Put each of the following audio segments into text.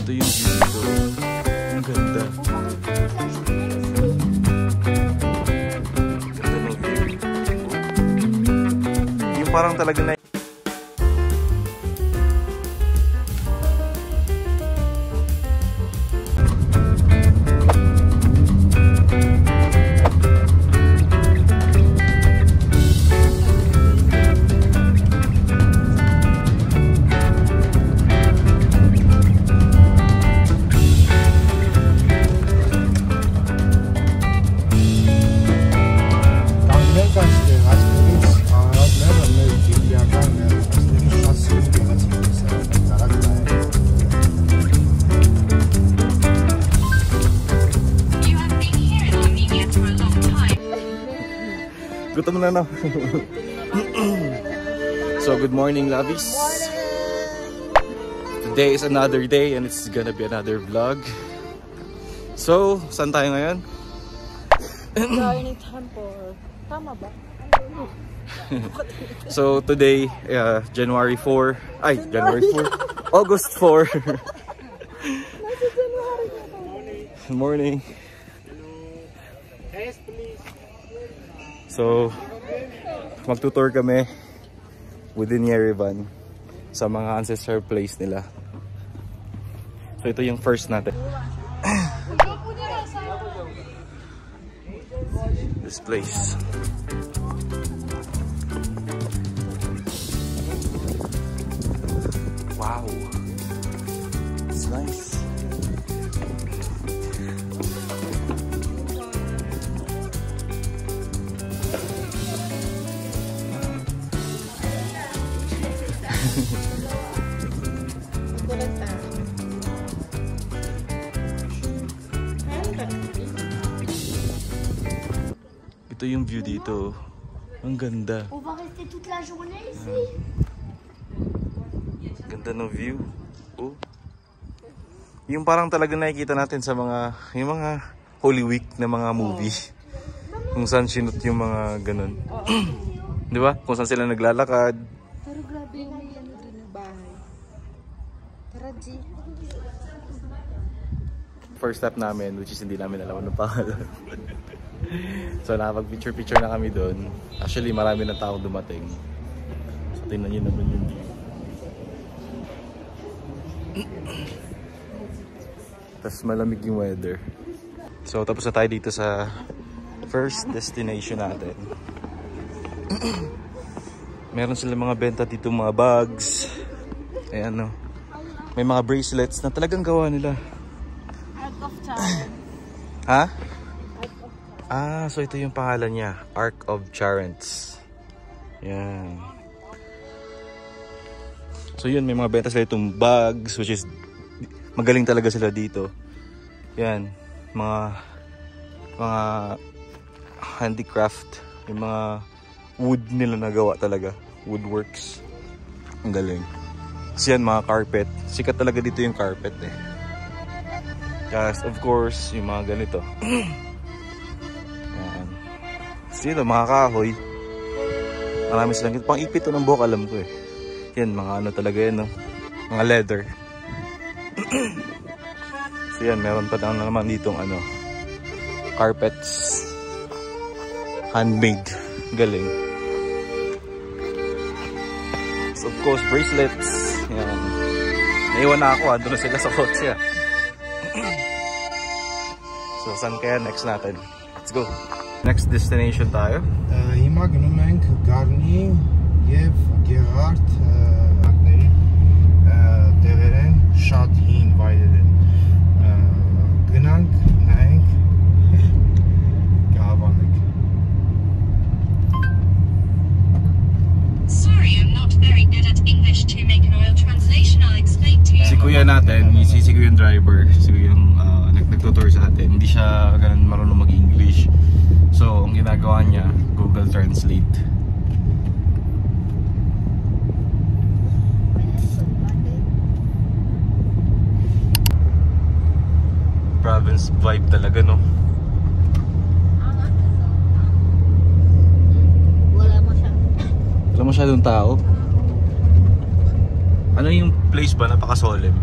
Ito yung view dito. Ang ganda. Ganda ng view. Yung parang talaga na gutom na, no? So, good morning, lovies. Today is another day and it's gonna be another vlog. So, saan tayo ngayon? Garni Temple. Tama ba? So, today, January 4. Ay, January 4. August 4. Good morning. So, magtutour kami within Yerevan sa mga ancestral place nila. So, ito yung first natin. This place. Wow. It's nice. Ito yung view dito. Ang ganda. On va rester toute la journée ici. Ganda ng view. Oh. Yung parang talaga nakikita natin sa mga yung mga Holy Week na mga movie. Kung saan sinut yung mga ganun. Di ba? Kung saan sila naglalakad. Pero grabe yung may ano dun na bahay. Tara, G. First step namin, which is hindi namin alam ng pangalan. So nakapag-picture na kami doon. Actually marami na tao dumating. So tingnan nyo naman yung view. Tapos malamig yung weather. So tapos na tayo dito sa first destination natin. Meron sila mga benta dito, mga bags. Ayan, no. May mga bracelets na talagang gawa nila. Arc of Charent. Ha? Ah, so ito yung pangalan niya, Arc of Charents. Yan. So yun, may mga benta sila itong bags, which is magaling talaga sila dito. Yan, mga handicraft, yung mga wood nila nagawa talaga, woodworks. Ang galing. So yan, mga carpet. Sikat talaga dito yung carpet eh. Just of course, yung mga ganito. Sino, mga kahoy. Marami silang pang ipit to ng buhok, alam ko eh. Yan, mga ano talaga yan, no? Mga leather. So yan, meron pa lang naman ditong ano, carpets. Handmade. Galing. So of course, bracelets. Yan. Naiwan na ako, ando na sila sa kotse. So saan kaya next natin? Let's go. Next destination tayo. Հիմա գնում ենք Գառնի եւ Գեղարդ ակների տեղեր են, շատ հին վայրեր են։ Գնանք, նայենք, կհավանենք։ Sorry, I'm not very good at English. To make an oil translation, I'll explain to you. Si kuya natin, si kuya yung driver, si kuya yung nagtutour sa atin. Hindi siya ganun marunong mag-English. So, ang ginagawa niya, Google Translate. Province vibe talaga, no? Wala masyadong tao. Ano yung place ba? Napaka-solemn.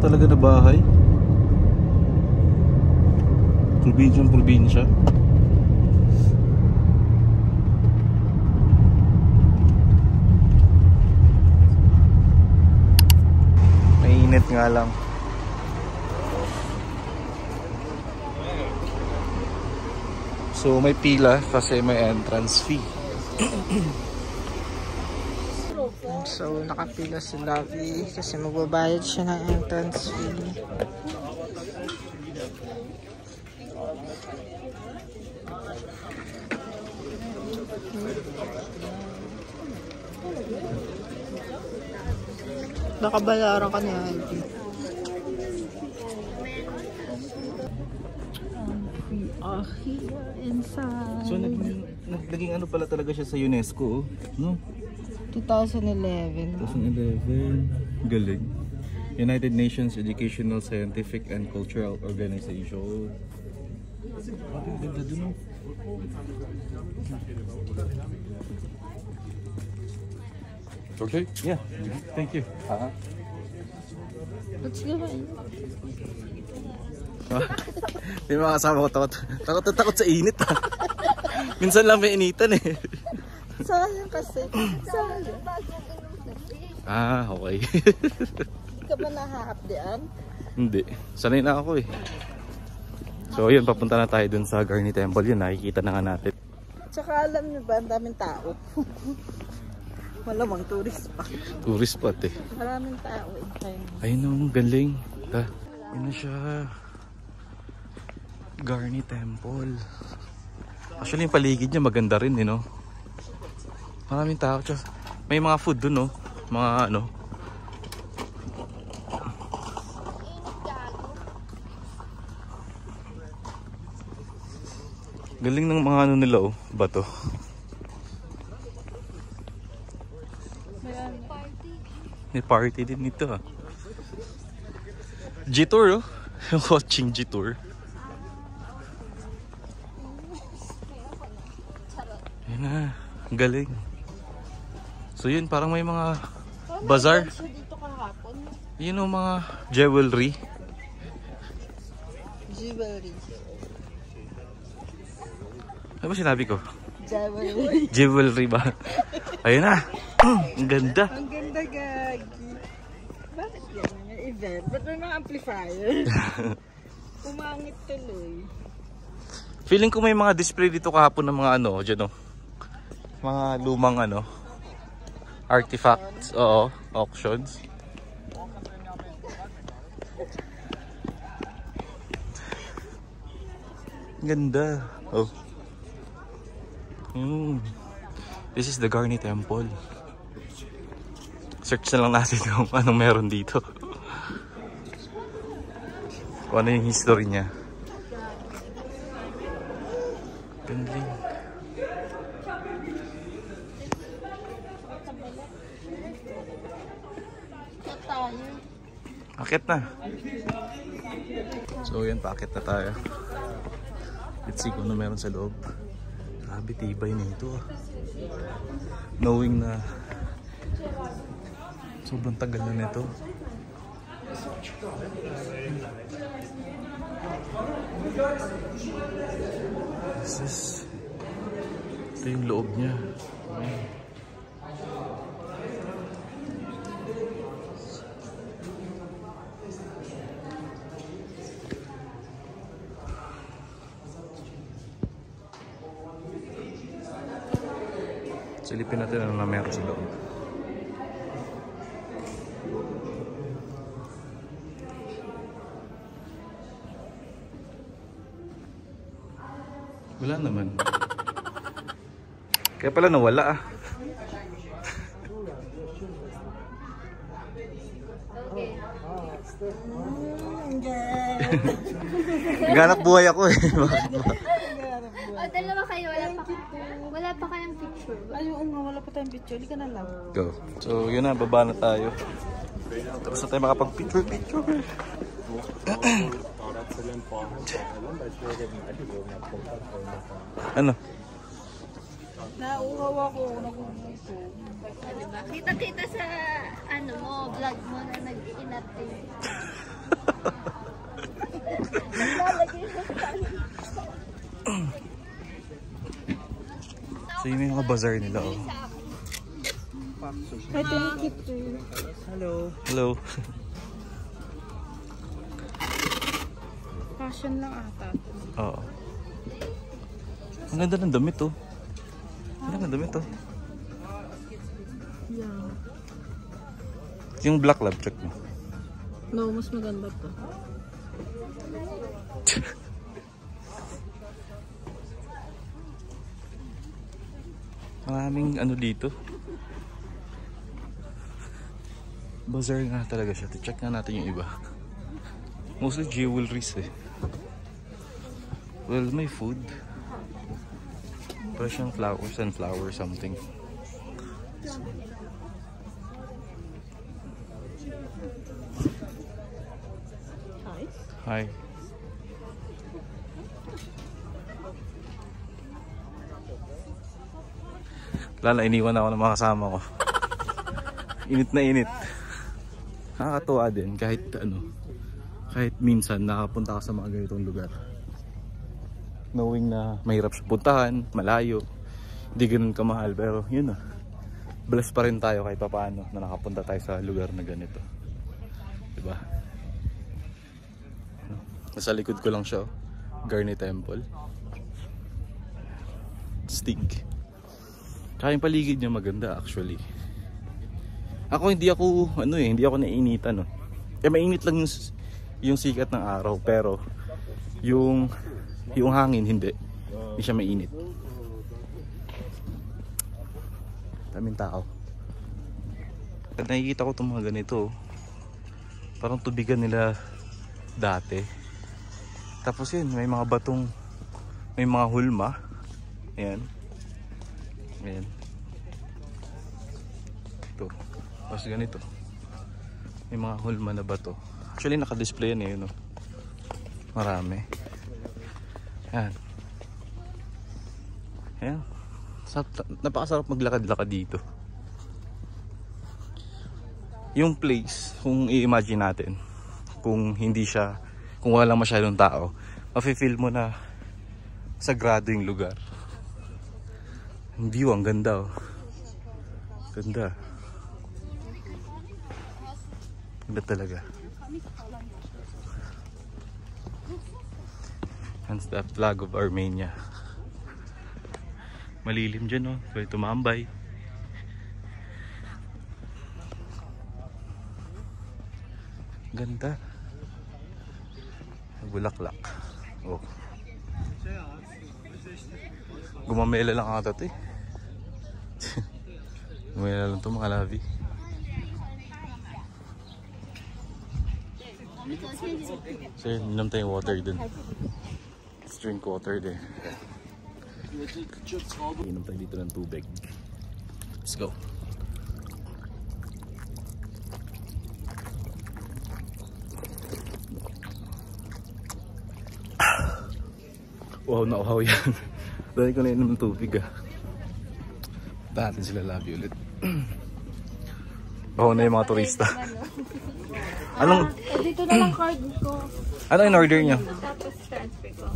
talaga na bahay. Probinsya. Mainit nga lang. So may pila kasi may entrance fee. So, nakapila si Lovey kasi magbabayad siya ng entrance fee. Nakabayaran ka niya. We are here inside. So naging ano pala talaga siya sa UNESCO, no? 2011. 2011. Galing. United Nations Educational, Scientific and Cultural Organization. Ang ganda dun, no? Okay? Yeah. Thank you. Let's go. May mga kasama ko takot sa init. Minsan lang may initan eh. Sayang kasi. Sayang. Okay. Hindi ka ba nahaapdian? Hindi. Sanay na ako eh. So yun, papunta na tayo dun sa Garni Temple. Yun, nakikita na nga natin. Tsaka alam nyo ba, ang daming tao. Malamang tourist pa. Tourist spot eh. Maraming tao in China. Ayun ang galing. Yun na siya. Garni Temple. Actually yung paligid niya maganda rin eh, no? Maraming tao. May mga food dun, no? Mga ano. Galing ng mga ano nila, oh. Bato. May party din nito, ah. G-Tour, oh. Watching G-Tour. Ayan na. Ang galing. So yun, parang may mga bazaar. Yun o, mga jewelry. Ano ba sinabi ko? Jewelry. Jewelry ba? Ayun na. Ang ganda. Ang ganda, Gagi. Bakit yan? May event? Ba't may mga amplifier? Umangit tuloy. Feeling ko may mga display dito kahapon ng mga ano, dyan o. Mga lumang ano, artifacts. Oo, auctions. Ganda. Oh. This is the Garni Temple. Search na lang natin kung anong meron dito. Kung ano yung history niya. Galing. Akit na. So yan, paakit na tayo. Let's see kung ano meron sa loob. Grabe, tibay nito, ah. Knowing na sobrang tagal na nito. This is, ito yung loob niya. Silipin natin ano na meron sa loob. Wala naman. Kaya pala nawala, ah. Naghanap buhay ako eh. Dalawa kayo, wala pa kayong picture. Ay, oo nga, wala pa tayong picture. Hindi ka na lang. Go. So yun na, baba na tayo. Tapos na tayo makapag-picture. Ano? Nauuhaw ako, nagugusto. Diba? Kita-kita sa ano mo, vlog mo na nag-inat eh. Ayun, may mga bazaar nila, oh. I thank you too. Hello. Fashion lang ata. Oo. Ang ganda ng damit, oh. Ang ganda ng damit, oh. Yeah. Yung black lab, check mo. No, mas maganda to. Maraming ano dito. Bazaar nga talaga siya. Check na natin yung iba. Mostly jewelries eh. Well, may food. Parang siyang flowers and flower something. Hi. Lala, iniwan ako ng mga kasama ko. Init na init. Nakakatuwa din kahit ano, kahit minsan nakapunta ka sa mga ganitong lugar. Knowing na mahirap siya puntahan, malayo, hindi ganun kamahal, pero yun na. Blessed pa rin tayo kahit papaano na nakapunta tayo sa lugar na ganito. Diba? Nasa likod ko lang siya, oh. Garni Temple. Stig. Kaya yung paligid niya maganda actually. Ako hindi ako naiinitan, no. Mainit lang yung sikat ng araw, pero yung hangin hindi siya mainit. Daming tao. At nakikita ko itong mga ganito, parang tubigan nila dati. Tapos yun, may mga batong, may mga hulma. Ayan. Ayan. Ito. Tapos ganito. May mga hulma na bato. Actually naka-display yan eh, no? Marami. Ayan. Ayan. Napakasarap maglakad-lakad dito. Yung place, kung i-imagine natin, kung wala masyadong tao, mafe-feel mo na sagrado yung lugar. Yung view, ang ganda, oh. Ganda. Ganda talaga. And the flag of Armenia. Malilim dyan, oh. Pwede tumambay. Ganda. Bulaklak. Oh. Gumamela lang ata ito eh. Gumamela lang ito mga labi. So yun, inom tayong water dun. Let's drink water din. Inom tayo dito ng tubig. Let's go. Wow, nauhaw yan. Dahil ko na inom ng tubig ah. Dahatin sila labi ulit. Baho na yung mga turista. Anong? Dito na lang card ko. Ano in order nyo? Tapos transfer ko.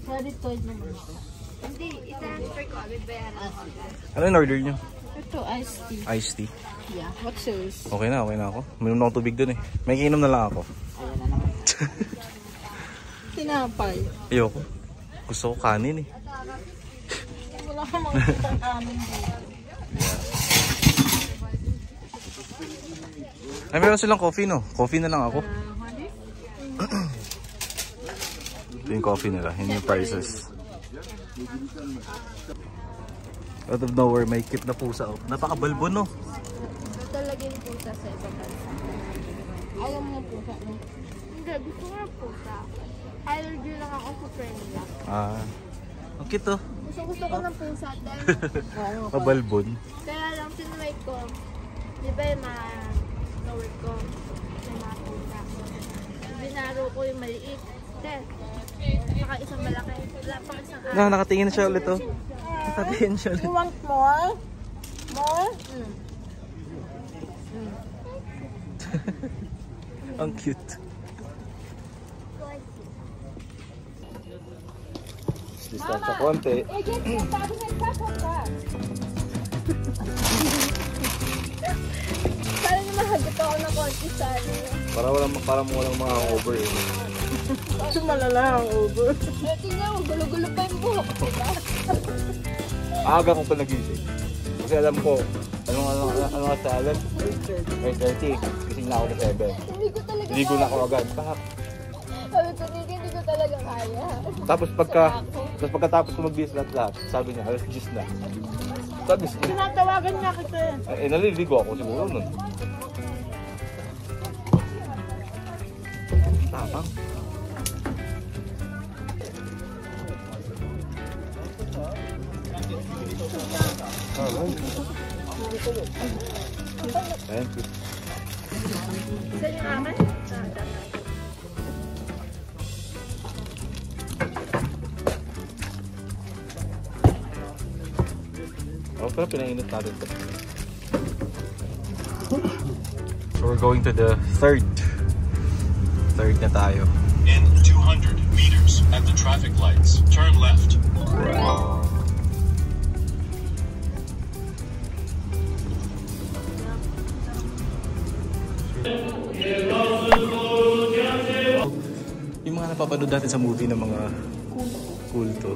Credit card naman ko. Hindi, i-transfer ko. Bayaran ako. Ano in order nyo? Ito, iced tea. Iced tea. Yeah, what's yours? Okay na ako. Minom na akong tubig dun eh. May kinom na lang ako. Ayan na naman. Tinapay. Ayoko. Gusto ko kanin eh. Wala ka makikita kanin dito. Ay, meron silang coffee, no? Coffee na lang ako. Ito yung coffee nila. Yun yung prices. Out of nowhere, may cute na pusa. Oh. Napakabalbo, no? Talaga yung pusa sa ibang bansa. Ayaw mo yung pusa mo? Hindi, gusto ko yung pusa. Allergy lang ako sa Premia. Ang cute, oh. Gusto ko ng pusa dahil Pabalbon. kaya lang tinry ko. Di ba yung mga work ko? Yung mga pusa. Binaro ko yung maliit. Saka isang malaki. Wala pang isang araw. Nakatingin na siya ulit, oh. Nakatingin siya ulit. You want more? More? Ang cute. distansya konti. Para naman hagot ako na konti sa ano. Para walang mga over eh. Ito malala ang over. Tingnan mo, gulo-gulo pa yung buhok, diba? Aga kong pa nagising. Kasi alam ko, ano nga sa alas? 8:30. Gising na ako na 7. Hindi ko talaga Ligo na ako agad. Sabi ko, hindi ko talaga kaya. Tapos pagkatapos ko mag-bis lahat, sabi niya, alas 10 na. Sabi niya, Tinatawagan niya kita eh. naliligo ako siguro nun. Tapang. Thank you. Saan yung aman? Pero pinainit natin ito. So we're going to the third na tayo. In 200 meters at the traffic lights, turn left. Yung mga napapanood natin sa movie ng mga kulto.